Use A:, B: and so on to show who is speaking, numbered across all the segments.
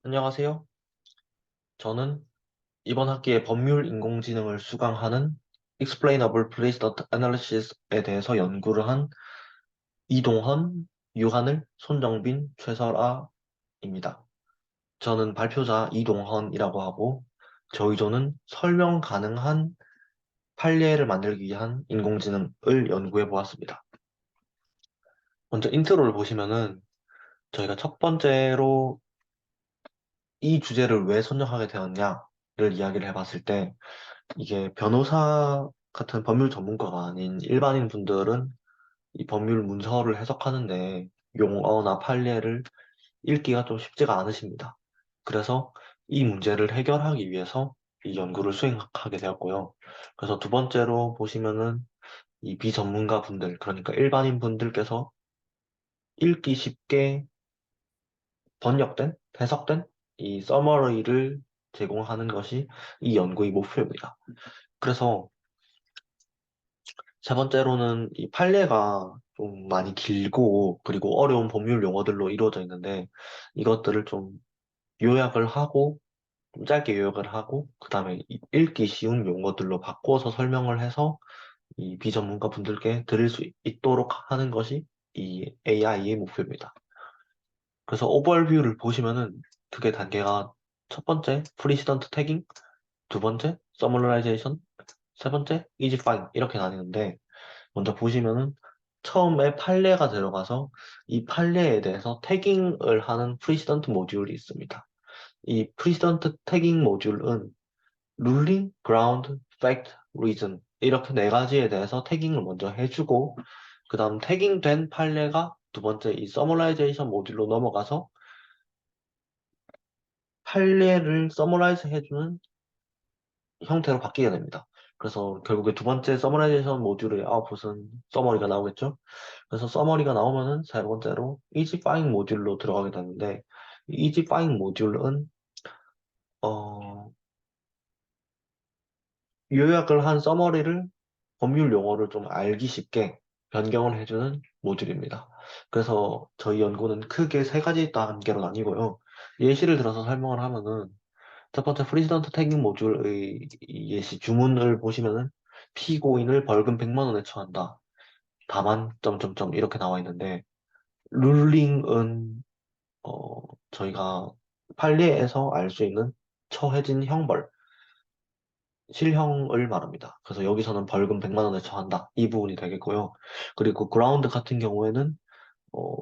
A: 안녕하세요. 저는 이번 학기에 법률 인공지능을 수강하는 Explainable Precedent Analysis에 대해서 연구를 한 이동헌, 유하늘, 손정빈, 최설아입니다. 저는 발표자 이동헌이라고 하고 저희조는 설명 가능한 판례를 만들기 위한 인공지능을 연구해 보았습니다. 먼저 인트로를 보시면은 저희가 첫 번째로 이 주제를 왜 선정하게 되었냐를 이야기를 해봤을 때 이게 변호사 같은 법률 전문가가 아닌 일반인 분들은 이 법률 문서를 해석하는데 용어나 판례를 읽기가 좀 쉽지가 않으십니다. 그래서 이 문제를 해결하기 위해서 이 연구를 수행하게 되었고요. 그래서 두 번째로 보시면은 이 비전문가 분들, 그러니까 일반인 분들께서 읽기 쉽게 번역된, 해석된 이 서머리를 제공하는 것이 이 연구의 목표입니다. 그래서 세 번째로는 이 판례가 좀 많이 길고 그리고 어려운 법률 용어들로 이루어져 있는데 이것들을 좀 요약을 하고 좀 짧게 요약을 하고 그다음에 읽기 쉬운 용어들로 바꿔서 설명을 해서 이 비전문가 분들께 드릴 수 있도록 하는 것이 이 AI의 목표입니다. 그래서 오버뷰를 보시면은 크게 단계가 첫 번째 프리시던트 태깅, 두 번째 서머라이제이션, 세 번째 이지파잉 이렇게 나뉘는데 먼저 보시면은 처음에 판례가 들어가서 이 판례에 대해서 태깅을 하는 프리시던트 모듈이 있습니다. 이 프리시던트 태깅 모듈은 룰링, 그라운드, 팩트, 리즌 이렇게 네 가지에 대해서 태깅을 먼저 해주고 그 다음 태깅된 판례가 두 번째 이 서머라이제이션 모듈로 넘어가서 판례를 서머라이즈 해주는 형태로 바뀌게 됩니다. 그래서 결국에 두 번째 서머라이제이션 모듈의 아웃풋은 서머리가 나오겠죠. 그래서 서머리가 나오면은 세 번째로 이지파잉 모듈로 들어가게 되는데 이 이지파잉 모듈은 어, 요약을 한 서머리를 법률 용어를 좀 알기 쉽게 변경을 해주는 모듈입니다. 그래서 저희 연구는 크게 세 가지 단계로 나뉘고요. 예시를 들어서 설명을 하면은 첫 번째 프리지던트 태깅 모듈의 이 예시 주문을 보시면은 피고인을 벌금 100만 원에 처한다. 다만 점점점 이렇게 나와 있는데 룰링은 저희가 판례에서 알 수 있는 처해진 형벌, 실형을 말합니다. 그래서 여기서는 벌금 100만 원에 처한다. 이 부분이 되겠고요. 그리고 그라운드 같은 경우에는 어,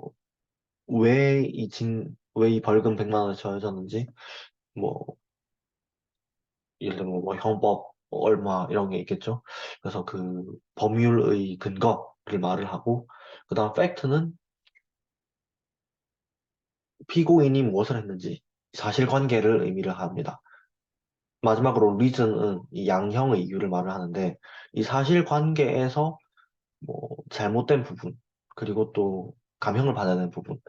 A: 왜 이 벌금 100만 원에 처해졌는지 뭐 예를 들면 뭐 형법 얼마 이런 게 있겠죠. 그래서 그 법률의 근거를 말을 하고 그다음 팩트는 피고인이 무엇을 했는지 사실관계를 의미를 합니다. 마지막으로 reason은 이 양형의 이유를 말을 하는데 이 사실관계에서 뭐 잘못된 부분 그리고 또 감형을 받아야 되는 부분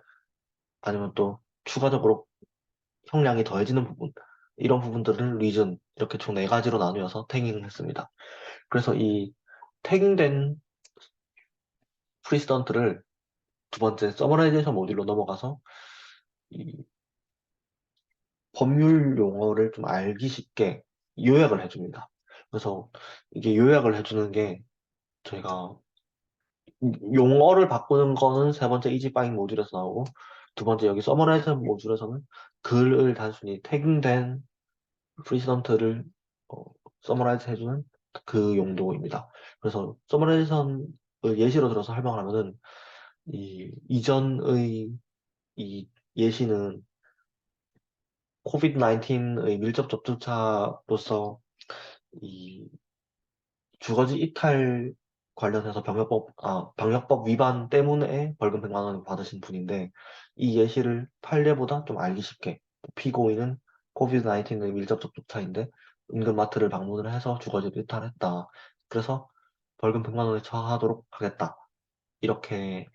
A: 아니면 또 추가적으로 형량이 더해지는 부분 이런 부분들을 reason 이렇게 총 네 가지로 나누어서 태깅을 했습니다. 그래서 이 태깅된 프리시던트를 두 번째 서머라이제이션 모듈로 넘어가서 이 법률 용어를 좀 알기 쉽게 요약을 해줍니다. 그래서 이게 요약을 해주는 게 저희가 용어를 바꾸는 거는 세 번째 이지바잉 모듈에서 나오고 두 번째 여기 서머라이즈 모듈에서는 글을 단순히 태깅된 프리시던트를 서머라이즈 해주는 그 용도입니다. 그래서 서머라이제이션을 예시로 들어서 설명을 하면은 이전의 이 예시는 코비드-19의 밀접 접촉자로서 이 주거지 이탈 관련해서 방역법 위반 때문에 벌금 100만 원을 받으신 분인데 이 예시를 판례보다 좀 알기 쉽게 피고인은 코비드-19의 밀접 접촉자인데 은근마트를 방문을 해서 주거지를 이탈했다. 그래서 벌금 100만 원에 처하도록 하겠다. 이렇게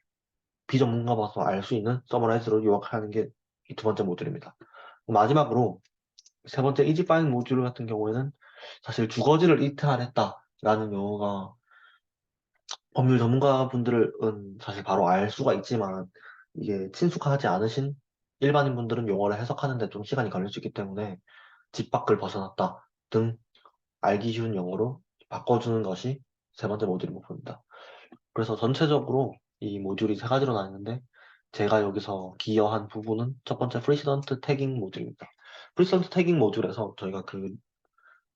A: 비전문가로서 알 수 있는 서머라이즈로 요약하는 게 이 두 번째 모듈입니다. 마지막으로 세 번째 이지파잉 모듈 같은 경우에는 사실 주거지를 이탈했다라는 용어가 법률 전문가분들은 사실 바로 알 수가 있지만 이게 친숙하지 않으신 일반인 분들은 용어를 해석하는데 좀 시간이 걸릴 수 있기 때문에 집 밖을 벗어났다 등 알기 쉬운 용어로 바꿔주는 것이 세 번째 모듈의 목표입니다. 그래서 전체적으로 이 모듈이 세 가지로 나뉘는데 제가 여기서 기여한 부분은 첫 번째 프리시던트 태깅 모듈입니다. 프리시던트 태깅 모듈에서 저희가 그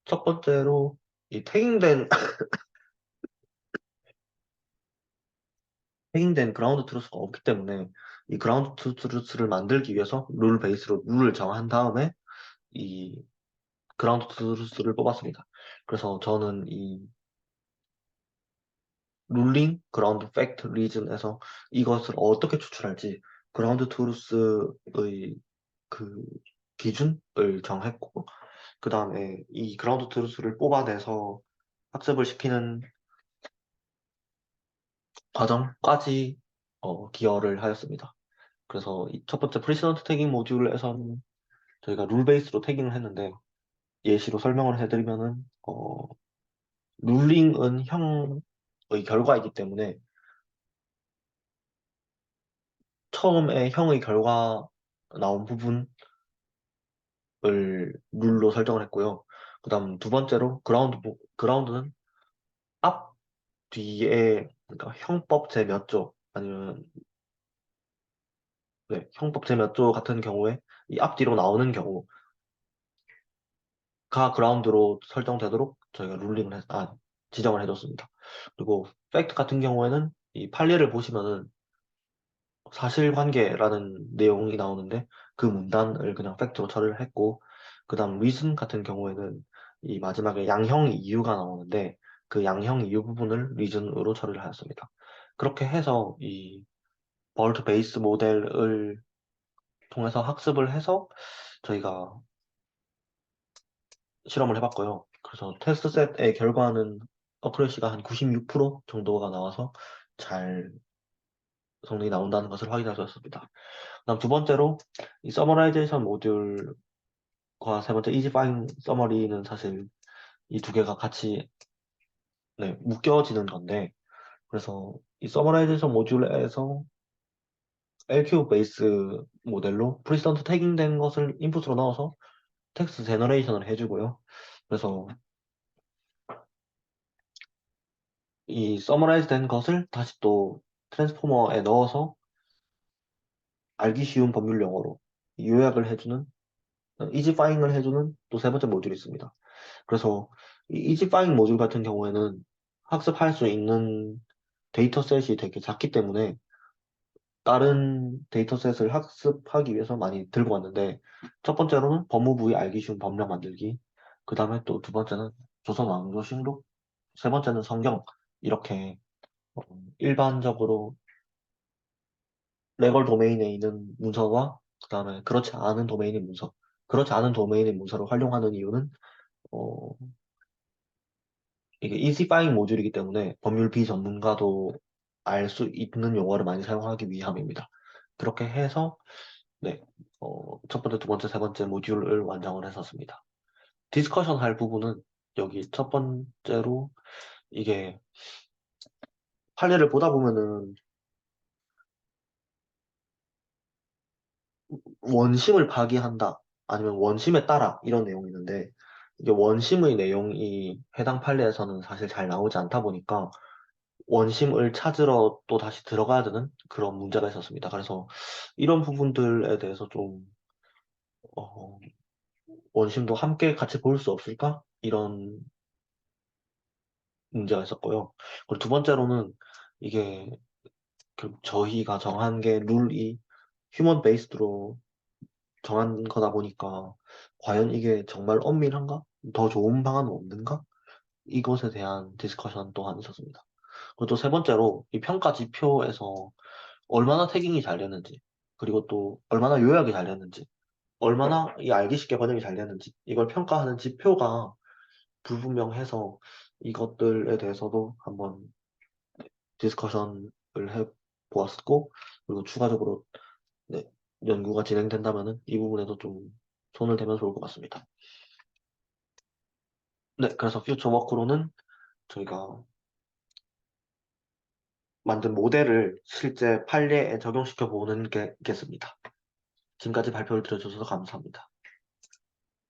A: 첫 번째로 이 태깅된 그라운드 트루스가 없기 때문에 이 그라운드 트루스를 만들기 위해서 룰 베이스로 룰을 정한 다음에 이 그라운드 트루스를 뽑았습니다. 그래서 저는 이 룰링, 그라운드 팩트, 리즌에서 이것을 어떻게 추출할지 그라운드 트루스의 그 기준을 정했고 그 다음에 이 그라운드 트루스를 뽑아내서 학습을 시키는 과정까지 기여를 하였습니다. 그래서 이 첫 번째 프리시던트 태깅 모듈에서는 저희가 룰 베이스로 태깅을 했는데 예시로 설명을 해드리면은 룰링은 형의 결과이기 때문에 처음에 형의 결과 나온 부분을 룰로 설정을 했고요. 그다음 두 번째로 그라운드는 앞 뒤에 그러니까 형법 제 몇 조 아니면 네, 형법 제 몇 조 같은 경우에 이 앞뒤로 나오는 경우가 그라운드로 설정되도록 저희가 지정을 해줬습니다. 그리고 팩트 같은 경우에는 이 판례를 보시면은 사실관계라는 내용이 나오는데 그 문단을 그냥 팩트로 처리를 했고 그다음 리슨 같은 경우에는 이 마지막에 양형 이유가 나오는데 그 양형 이유 부분을 리즌으로 처리를 하였습니다. 그렇게 해서 이 벌트 베이스 모델을 통해서 학습을 해서 저희가 실험을 해봤고요. 그래서 테스트 셋의 결과는 어크레시가 한 96% 정도가 나와서 잘 성능이 나온다는 것을 확인할 수 있었습니다. 그다음 두 번째로 이 서머라이제이션 모듈과 세 번째 이지파잉 서머리는 사실 이 두 개가 같이 네, 묶여지는 건데 그래서 이 서머라이제이션 모듈에서 LQ 베이스 모델로 프리스턴트 태깅된 것을 인풋으로 넣어서 텍스트 제너레이션을 해주고요. 그래서 이 서머라이즈 된 것을 다시 또 트랜스포머에 넣어서 알기 쉬운 법률 용어로 요약을 해주는 이지파잉을 해주는 또 세 번째 모듈이 있습니다. 그래서 이 이지파잉 모듈 같은 경우에는 학습할 수 있는 데이터셋이 되게 작기 때문에 다른 데이터셋을 학습하기 위해서 많이 들고 왔는데 첫 번째로는 법무부의 알기 쉬운 법령 만들기 그 다음에 또 두 번째는 조선 왕조식록 세 번째는 성경 이렇게 어, 일반적으로 레걸 도메인에 있는 문서와 그다음에 그렇지 않은 도메인의 문서를 활용하는 이유는 어, 이게 이지파잉 모듈이기 때문에 법률 비전문가도 알 수 있는 용어를 많이 사용하기 위함입니다. 그렇게 해서 네, 첫 번째, 두 번째, 세 번째 모듈을 완성을 했었습니다. 디스커션 할 부분은 여기 첫 번째로 이게 판례를 보다 보면은 원심을 파기한다 아니면 원심에 따라 이런 내용이 있는데 이게 원심의 내용이 해당 판례에서는 사실 잘 나오지 않다 보니까 원심을 찾으러 또 다시 들어가야 되는 그런 문제가 있었습니다. 그래서 이런 부분들에 대해서 좀 어, 원심도 함께 같이 볼 수 없을까? 이런 문제가 있었고요. 그리고 두 번째로는 이게 저희가 정한 게 룰이 휴먼 베이스드로 정한 거다 보니까 과연 이게 정말 엄밀한가? 더 좋은 방안은 없는가? 이것에 대한 디스커션 또한 있었습니다. 그리고 또 세 번째로 이 평가 지표에서 얼마나 태깅이 잘 되는지, 그리고 또 얼마나 요약이 잘 되는지, 얼마나 이 알기 쉽게 번역이 잘 되는지, 이걸 평가하는 지표가 불분명해서 이것들에 대해서도 한번 디스커션을 해 보았고, 그리고 추가적으로 네, 연구가 진행된다면은 이 부분에도 좀 손을 대면 좋을 것 같습니다. 네, 그래서 퓨처 워크로는 저희가 만든 모델을 실제 판례에 적용시켜 보는 게 겠습니다. 지금까지 발표를 들어주셔서 감사합니다.